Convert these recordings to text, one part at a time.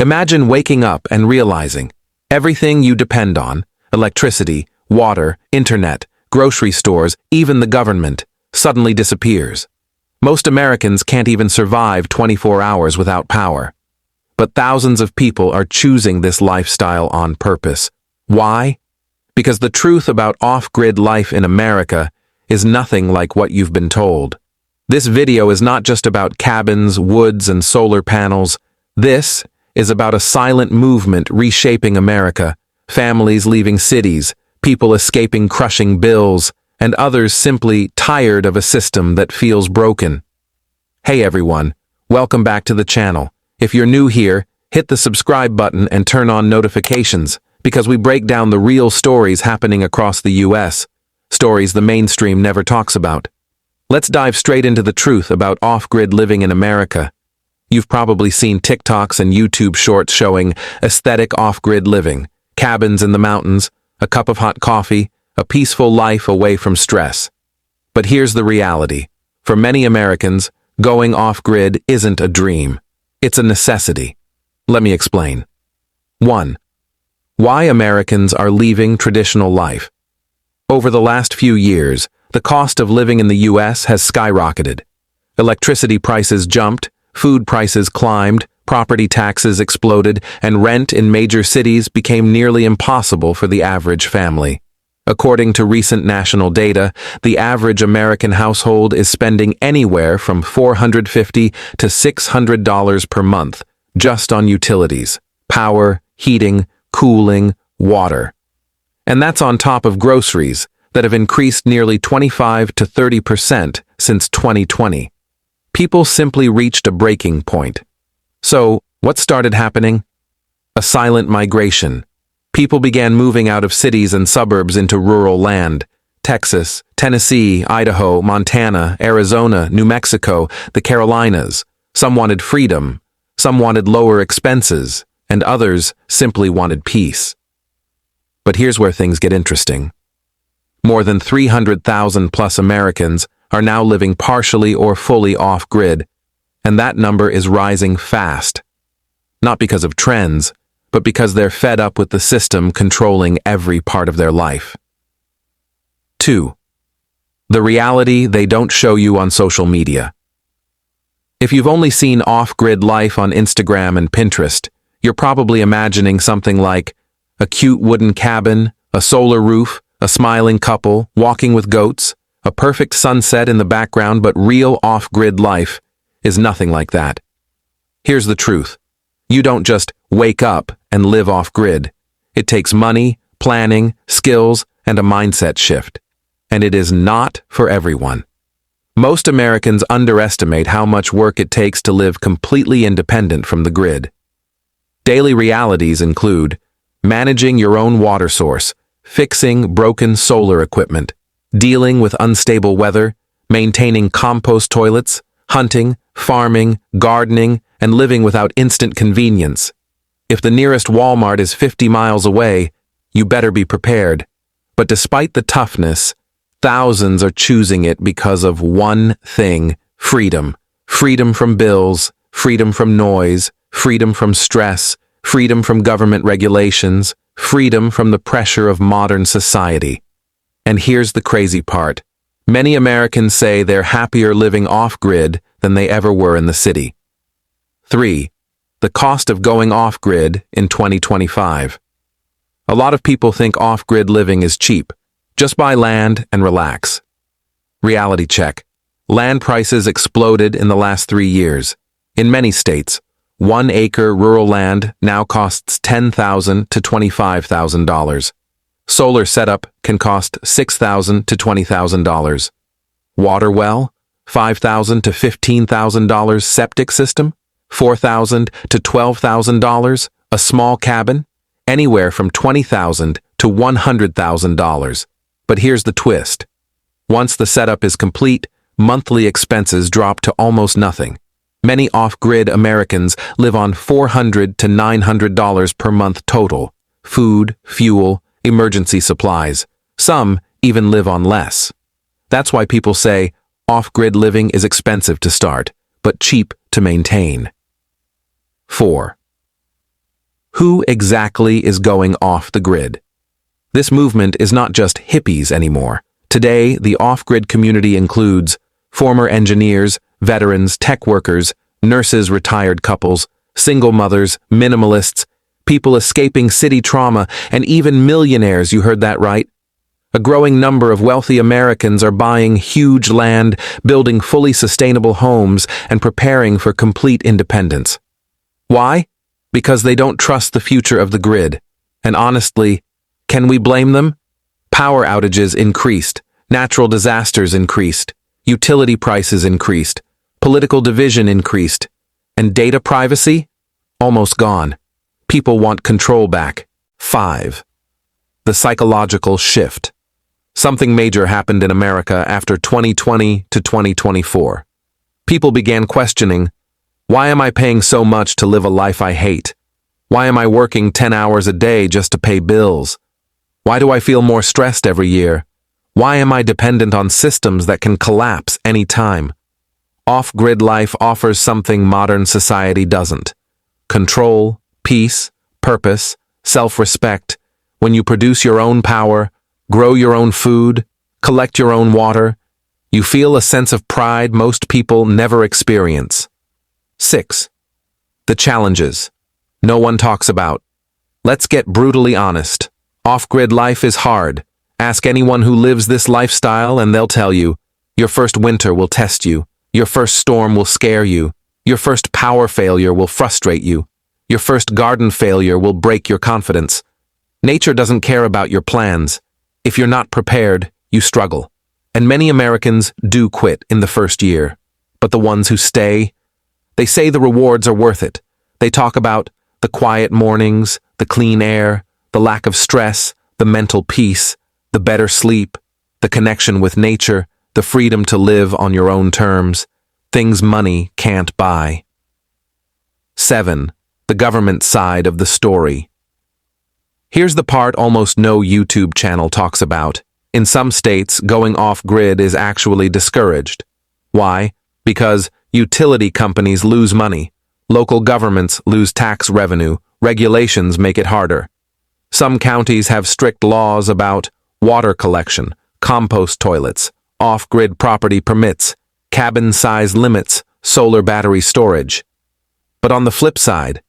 Imagine waking up and realizing everything you depend on, electricity, water, internet, grocery stores, even the government, suddenly disappears. Most Americans can't even survive 24 hours without power. But thousands of people are choosing this lifestyle on purpose. Why? Because the truth about off-grid life in America is nothing like what you've been told. This video is not just about cabins, woods, and solar panels. This is about a silent movement reshaping America, families leaving cities, people escaping crushing bills, and others simply tired of a system that feels broken. Hey everyone, welcome back to the channel. If you're new here, hit the subscribe button and turn on notifications, because we break down the real stories happening across the US, stories the mainstream never talks about. Let's dive straight into the truth about off-grid living in America. You've probably seen TikToks and YouTube shorts showing aesthetic off-grid living, cabins in the mountains, a cup of hot coffee, a peaceful life away from stress. But here's the reality. For many Americans, going off-grid isn't a dream. It's a necessity. Let me explain. 1. Why Americans are leaving traditional life. Over the last few years, the cost of living in the US has skyrocketed. Electricity prices jumped, food prices climbed, property taxes exploded, and rent in major cities became nearly impossible for the average family. According to recent national data, the average American household is spending anywhere from $450 to $600 per month just on utilities, power, heating, cooling, water. And that's on top of groceries that have increased nearly 25 to 30% since 2020. People simply reached a breaking point. So, what started happening? A silent migration. People began moving out of cities and suburbs into rural land. Texas, Tennessee, Idaho, Montana, Arizona, New Mexico, the Carolinas. Some wanted freedom, some wanted lower expenses, and others simply wanted peace. But here's where things get interesting. More than 300,000 plus Americans are now living partially or fully off-grid, and that number is rising fast. Not because of trends, but because they're fed up with the system controlling every part of their life. 2. The reality they don't show you on social media. If you've only seen off-grid life on Instagram and Pinterest, you're probably imagining something like a cute wooden cabin, a solar roof, a smiling couple, walking with goats, a perfect sunset in the background, but real off-grid life is nothing like that. Here's the truth. You don't just wake up and live off-grid. It takes money, planning, skills, and a mindset shift. And it is not for everyone. Most Americans underestimate how much work it takes to live completely independent from the grid. Daily realities include managing your own water source, fixing broken solar equipment, dealing with unstable weather, maintaining compost toilets, hunting, farming, gardening, and living without instant convenience. If the nearest Walmart is 50 miles away, you better be prepared. But despite the toughness, thousands are choosing it because of one thing: freedom. Freedom from bills, freedom from noise, freedom from stress, freedom from government regulations, freedom from the pressure of modern society. And here's the crazy part. Many Americans say they're happier living off-grid than they ever were in the city. 3. The cost of going off-grid in 2025. A lot of people think off-grid living is cheap. Just buy land and relax. Reality check. Land prices exploded in the last 3 years. In many states, 1 acre rural land now costs $10,000 to $25,000. Solar setup can cost $6,000 to $20,000. Water well? $5,000 to $15,000. Septic system? $4,000 to $12,000. A small cabin? Anywhere from $20,000 to $100,000. But here's the twist. Once the setup is complete, monthly expenses drop to almost nothing. Many off-grid Americans live on $400 to $900 per month total. Food, fuel, emergency supplies. Some even live on less. That's why people say off-grid living is expensive to start, but cheap to maintain. 4. Who exactly is going off the grid? This movement is not just hippies anymore. Today, the off-grid community includes former engineers, veterans, tech workers, nurses, retired couples, single mothers, minimalists, people escaping city trauma, and even millionaires, you heard that right. A growing number of wealthy Americans are buying huge land, building fully sustainable homes, and preparing for complete independence. Why? Because they don't trust the future of the grid. And honestly, can we blame them? Power outages increased, natural disasters increased, utility prices increased, political division increased, and data privacy? Almost gone. People want control back. 5. The psychological shift. Something major happened in America after 2020 to 2024. People began questioning, why am I paying so much to live a life I hate? Why am I working 10 hours a day just to pay bills? Why do I feel more stressed every year? Why am I dependent on systems that can collapse any time? Off-grid life offers something modern society doesn't. Control, peace, purpose, self-respect. When you produce your own power, grow your own food, collect your own water, you feel a sense of pride most people never experience. 6. The challenges no one talks about. Let's get brutally honest. Off-grid life is hard. Ask anyone who lives this lifestyle and they'll tell you, your first winter will test you, your first storm will scare you, your first power failure will frustrate you, your first garden failure will break your confidence. Nature doesn't care about your plans. If you're not prepared, you struggle. And many Americans do quit in the first year. But the ones who stay, they say the rewards are worth it. They talk about the quiet mornings, the clean air, the lack of stress, the mental peace, the better sleep, the connection with nature, the freedom to live on your own terms, things money can't buy. 7. The government side of the story. Here's the part almost no YouTube channel talks about. In some states, going off-grid is actually discouraged. Why? Because utility companies lose money, local governments lose tax revenue, regulations make it harder. Some counties have strict laws about water collection, compost toilets, off-grid property permits, cabin size limits, solar battery storage. But on the flip side,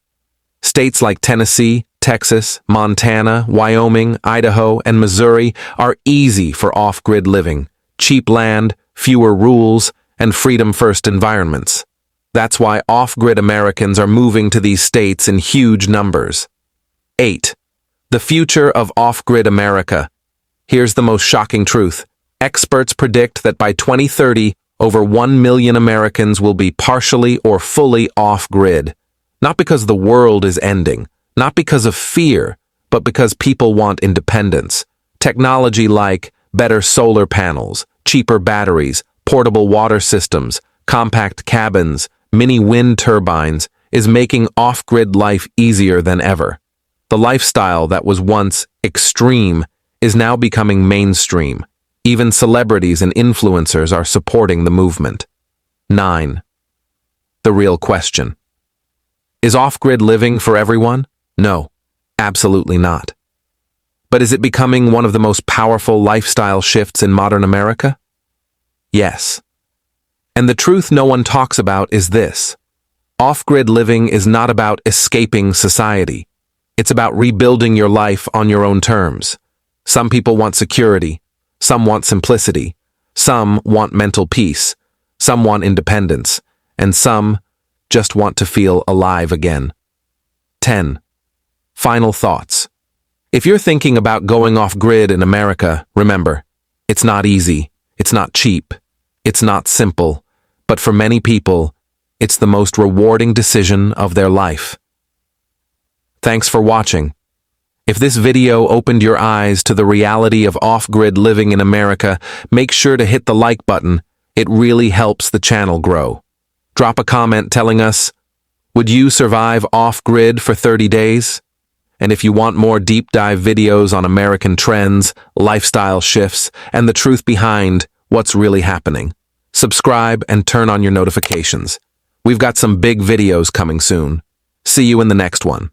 states like Tennessee, Texas, Montana, Wyoming, Idaho, and Missouri are easy for off-grid living, cheap land, fewer rules, and freedom-first environments. That's why off-grid Americans are moving to these states in huge numbers. 8. The future of off-grid America. Here's the most shocking truth. Experts predict that by 2030, over 1 million Americans will be partially or fully off-grid. Not because the world is ending, not because of fear, but because people want independence. Technology like better solar panels, cheaper batteries, portable water systems, compact cabins, mini wind turbines is making off-grid life easier than ever. The lifestyle that was once extreme is now becoming mainstream. Even celebrities and influencers are supporting the movement. 9. The real question. Is off-grid living for everyone? No, absolutely not. But is it becoming one of the most powerful lifestyle shifts in modern America? Yes. And the truth no one talks about is this. Off-grid living is not about escaping society. It's about rebuilding your life on your own terms. Some people want security. Some want simplicity. Some want mental peace. Some want independence. And some just want to feel alive again. 10. Final thoughts. If you're thinking about going off-grid in America, remember, it's not easy. It's not cheap. It's not simple. But for many people, it's the most rewarding decision of their life. Thanks for watching. If this video opened your eyes to the reality of off-grid living in America, make sure to hit the like button. It really helps the channel grow. Drop a comment telling us, would you survive off-grid for 30 days? And if you want more deep dive videos on American trends, lifestyle shifts, and the truth behind what's really happening, subscribe and turn on your notifications. We've got some big videos coming soon. See you in the next one.